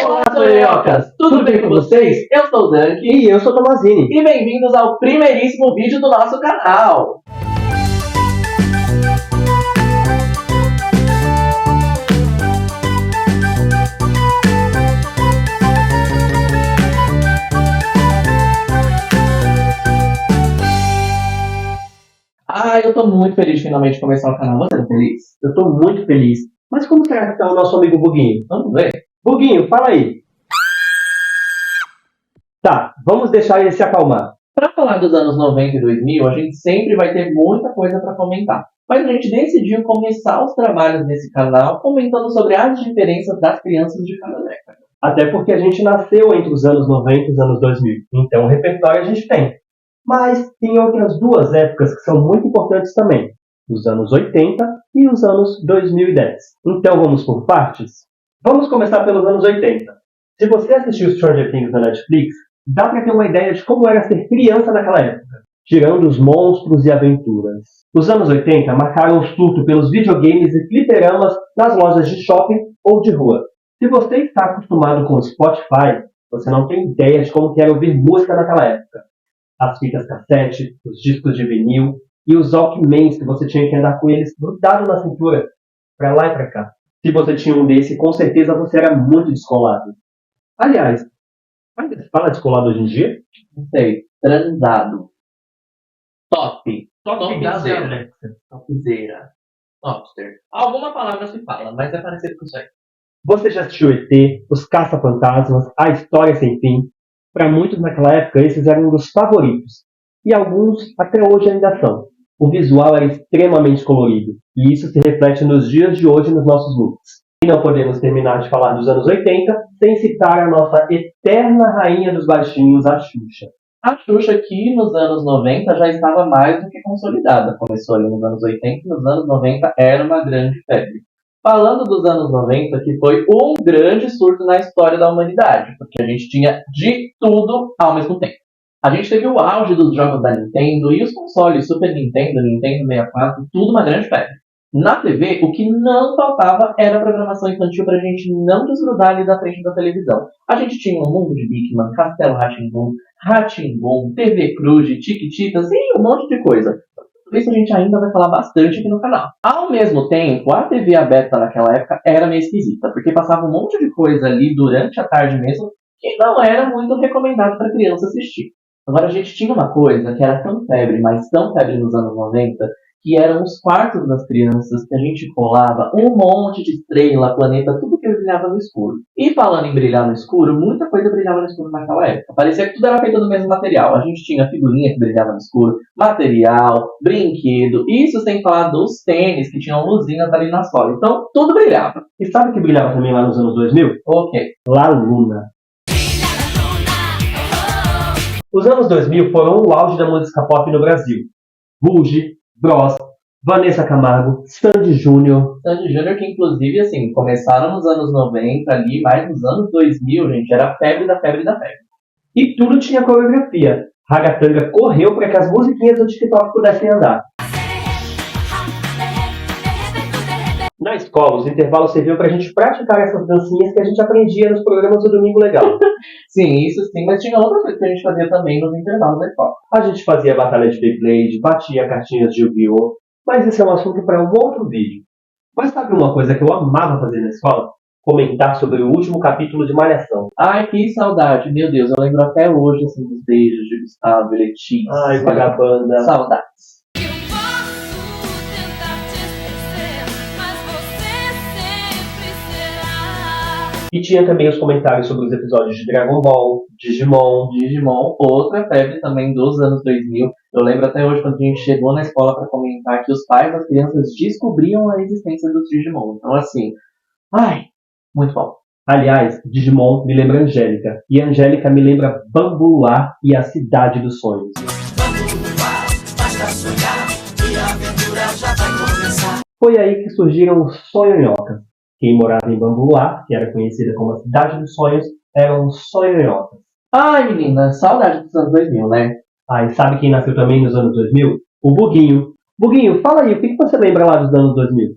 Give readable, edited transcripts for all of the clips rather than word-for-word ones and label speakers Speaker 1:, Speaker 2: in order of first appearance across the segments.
Speaker 1: Olá, sonhocas! Tudo bem com vocês? Eu sou o Dunk.
Speaker 2: E eu sou o Tomazini.
Speaker 1: E bem-vindos ao primeiríssimo vídeo do nosso canal. Eu tô muito feliz de finalmente começar o canal. Você tá feliz?
Speaker 2: Eu tô muito feliz. Mas como será que tá o nosso amigo Buguinho?
Speaker 1: Vamos ver.
Speaker 2: Buguinho, fala aí. Tá, vamos deixar ele se acalmar.
Speaker 1: Pra falar dos anos 90 e 2000, a gente sempre vai ter muita coisa pra comentar. Mas a gente decidiu começar os trabalhos nesse canal comentando sobre as diferenças das crianças de cada década.
Speaker 2: Até porque a gente nasceu entre os anos 90 e os anos 2000. Então o repertório a gente tem. Mas tem outras duas épocas que são muito importantes também. Os anos 80 e os anos 2010. Então vamos por partes? Vamos começar pelos anos 80. Se você assistiu Stranger Things na Netflix, dá pra ter uma ideia de como era ser criança naquela época, tirando os monstros e aventuras. Os anos 80 marcaram o surto pelos videogames e fliperamas nas lojas de shopping ou de rua. Se você está acostumado com o Spotify, você não tem ideia de como era ouvir música naquela época. As fitas cassete, os discos de vinil e os Walkmans que você tinha que andar com eles grudado na cintura, pra lá e pra cá. Se você tinha um desse, com certeza você era muito descolado. Aliás, ainda se fala descolado hoje em dia?
Speaker 1: Não sei. Transado. Top. Topzera. Topzera. Topster. Alguma palavra se fala, mas é parecido com isso aí.
Speaker 2: Você já assistiu ET, Os Caça-Fantasmas, A História Sem Fim? Para muitos naquela época, esses eram um dos favoritos. E alguns até hoje ainda são. O visual era extremamente colorido. E isso se reflete nos dias de hoje nos nossos looks. E não podemos terminar de falar dos anos 80 sem citar a nossa eterna rainha dos baixinhos, a Xuxa.
Speaker 1: A Xuxa que nos anos 90 já estava mais do que consolidada. Começou ali nos anos 80 e nos anos 90 era uma grande febre. Falando dos anos 90, que foi um grande surto na história da humanidade, porque a gente tinha de tudo ao mesmo tempo. A gente teve o auge dos jogos da Nintendo e os consoles Super Nintendo, Nintendo 64, tudo uma grande febre. Na TV, o que não faltava era programação infantil pra gente não desgrudar ali da frente da televisão. A gente tinha um mundo de Big Man, Castelo Rá-Tim-Bum, TV Cruz, Chiquititas e um monte de coisa. Por isso a gente ainda vai falar bastante aqui no canal. Ao mesmo tempo, a TV aberta naquela época era meio esquisita, porque passava um monte de coisa ali durante a tarde mesmo que não era muito recomendado para criança assistir. Agora a gente tinha uma coisa que era tão febre, mas tão febre nos anos 90, que eram os quartos das crianças, que a gente colava um monte de estrela, planeta, tudo que brilhava no escuro. E falando em brilhar no escuro, muita coisa brilhava no escuro naquela época. Parecia que tudo era feito do mesmo material. A gente tinha figurinha que brilhava no escuro, material, brinquedo, isso sem falar dos tênis que tinham luzinhas ali na sola. Então, tudo brilhava.
Speaker 2: E sabe o que brilhava também lá nos anos 2000?
Speaker 1: O quê?
Speaker 2: La Luna. Os anos 2000 foram o auge da música pop no Brasil. Ruge, Bros, Vanessa Camargo, Sandy Júnior.
Speaker 1: Sandy Júnior que inclusive, assim, começaram nos anos 90 ali, mas nos anos 2000, gente, era a febre da febre da febre.
Speaker 2: E tudo tinha coreografia. Ragatanga correu para que as musiquinhas do TikTok pudessem andar. Na escola, os intervalos serviam pra gente praticar essas dancinhas que a gente aprendia nos programas do Domingo Legal.
Speaker 1: Sim, isso sim, mas tinha outra coisa que a gente fazia também nos intervalos da escola.
Speaker 2: A gente fazia batalha de Beyblade, batia cartinhas de Yu-Gi-Oh! Mas esse é um assunto para um outro vídeo. Mas sabe uma coisa que eu amava fazer na escola? Comentar sobre o último capítulo de Malhação.
Speaker 1: Ai, que saudade, meu Deus, eu lembro até hoje, assim, dos beijos de Gustavo e Letícia.
Speaker 2: Ai, vagabanda.
Speaker 1: Saudades.
Speaker 2: E tinha também os comentários sobre os episódios de Dragon Ball,
Speaker 1: Digimon, outra febre também dos anos 2000. Eu lembro até hoje quando a gente chegou na escola para comentar que os pais das crianças descobriam a existência dos Digimon. Então assim, ai, muito bom.
Speaker 2: Aliás, Digimon me lembra Angélica, e Angélica me lembra Bambu Luar e a Cidade dos Sonhos. Foi aí que surgiram os sonhonhocas. Quem morava em Bambu Luar, que era conhecida como a Cidade dos Sonhos, eram os sonhonhocas.
Speaker 1: Ai, menina, saudade dos anos 2000, né?
Speaker 2: E sabe quem nasceu também nos anos 2000? O Buguinho. Buguinho, fala aí, o que você lembra lá dos anos 2000?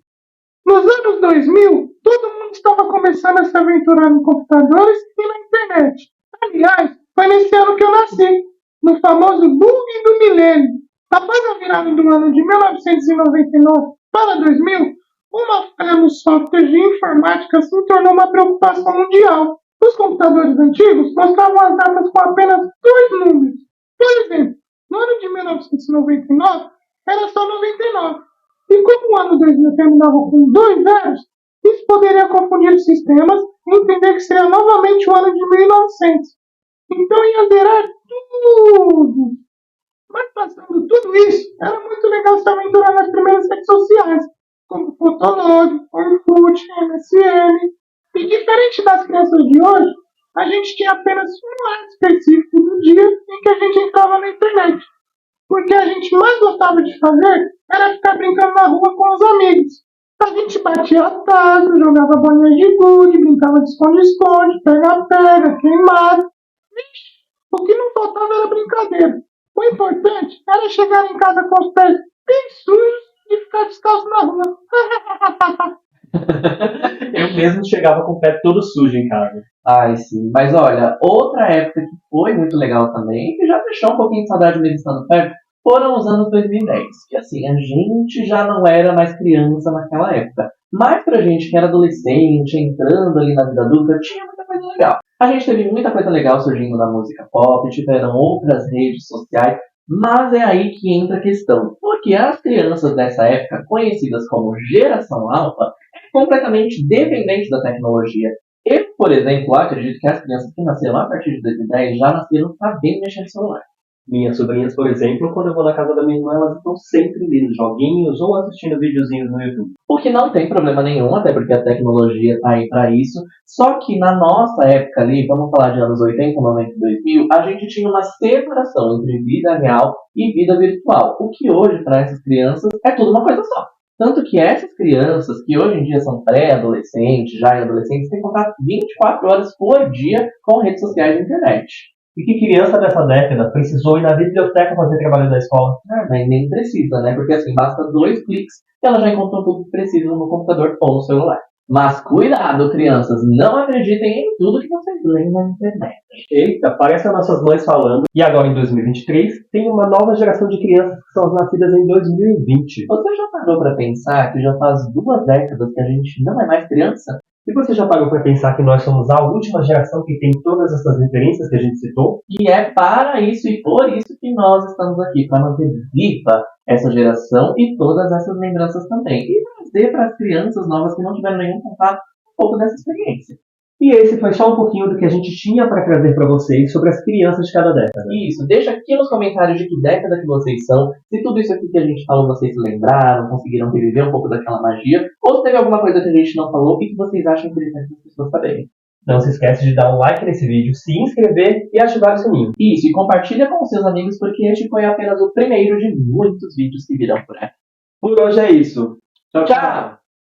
Speaker 3: Nos anos 2000, todo mundo gente estava começando a se aventurar em computadores e na internet. Aliás, foi nesse ano que eu nasci, no famoso bug do milênio. Após a virada do ano de 1999 para 2000, uma falha no software de informática se tornou uma preocupação mundial. Os computadores antigos mostravam as datas com apenas 2 números. Por exemplo, no ano de 1999 era só 99. E como o ano 2000 terminava com 2 zeros, isso poderia confundir os sistemas e entender que seria novamente o ano de 1900. Então ia zerar tudo. Mas passando tudo isso, era muito legal se aventurar nas primeiras redes sociais, como Fotolog, Orkut, MSN. E diferente das crianças de hoje, a gente tinha apenas um horário específico do dia em que a gente entrava na internet. Porque a gente mais gostava de fazer era ficar brincando na rua com os amigos. A gente batia tazo, jogava bolinha de gude, brincava de esconde-esconde, pega-pega, queimado. Vixe, o que não faltava era brincadeira. O importante era chegar em casa com os pés bem sujos e ficar descalço na rua.
Speaker 2: Eu mesmo chegava com o pé todo sujo em casa.
Speaker 1: Ai, sim. Mas olha, outra época que foi muito legal também, que já deixou um pouquinho de saudade mesmo estando perto, foram os anos 2010. Que assim, a gente já não era mais criança naquela época. Mas pra gente que era adolescente, entrando ali na vida adulta, tinha muita coisa legal. A gente teve muita coisa legal surgindo na música pop, tiveram outras redes sociais, mas é aí que entra a questão. Porque as crianças dessa época, conhecidas como geração alfa, completamente dependente da tecnologia. Eu, por exemplo, acredito que as crianças que nasceram a partir de 2010 já nasceram sabendo mexer no celular.
Speaker 2: Minhas sobrinhas, por exemplo, quando eu vou na casa da minha irmã, elas estão sempre lendo joguinhos ou assistindo videozinhos no YouTube.
Speaker 1: O que não tem problema nenhum, até porque a tecnologia está aí para isso. Só que na nossa época ali, vamos falar de anos 80, 90 e 2000, a gente tinha uma separação entre vida real e vida virtual. O que hoje, para essas crianças, é tudo uma coisa só. Tanto que essas crianças, que hoje em dia são pré-adolescentes, já adolescentes, têm contato 24 horas por dia com redes sociais e internet.
Speaker 2: E que criança dessa década precisou ir na biblioteca fazer trabalho da escola?
Speaker 1: Mas nem precisa, né? Porque assim, basta 2 cliques e ela já encontrou tudo que precisa no computador ou no celular. Mas cuidado, crianças, não acreditem em tudo que vocês leem na internet.
Speaker 2: Eita, parece as nossas mães falando. E agora em 2023, tem uma nova geração de crianças que são as nascidas em 2020.
Speaker 1: Você já parou pra pensar que já faz 2 décadas que a gente não é mais criança?
Speaker 2: E você já parou para pensar que nós somos a última geração que tem todas essas referências que a gente citou?
Speaker 1: E é para isso e por isso que nós estamos aqui, para manter viva essa geração e todas essas lembranças também. E trazer para as crianças novas que não tiveram nenhum contato um pouco dessa experiência.
Speaker 2: E esse foi só um pouquinho do que a gente tinha para trazer para vocês sobre as crianças de cada década.
Speaker 1: Isso, deixa aqui nos comentários de que década que vocês são, se tudo isso aqui que a gente falou vocês se lembraram, conseguiram reviver um pouco daquela magia, ou se teve alguma coisa que a gente não falou e que vocês acham interessante as pessoas saberem.
Speaker 2: Não se esquece de dar um like nesse vídeo, se inscrever e ativar o sininho.
Speaker 1: Isso, e compartilha com os seus amigos porque este foi apenas o primeiro de muitos vídeos que virão por aí.
Speaker 2: Por hoje é isso.
Speaker 1: Tchau, tchau!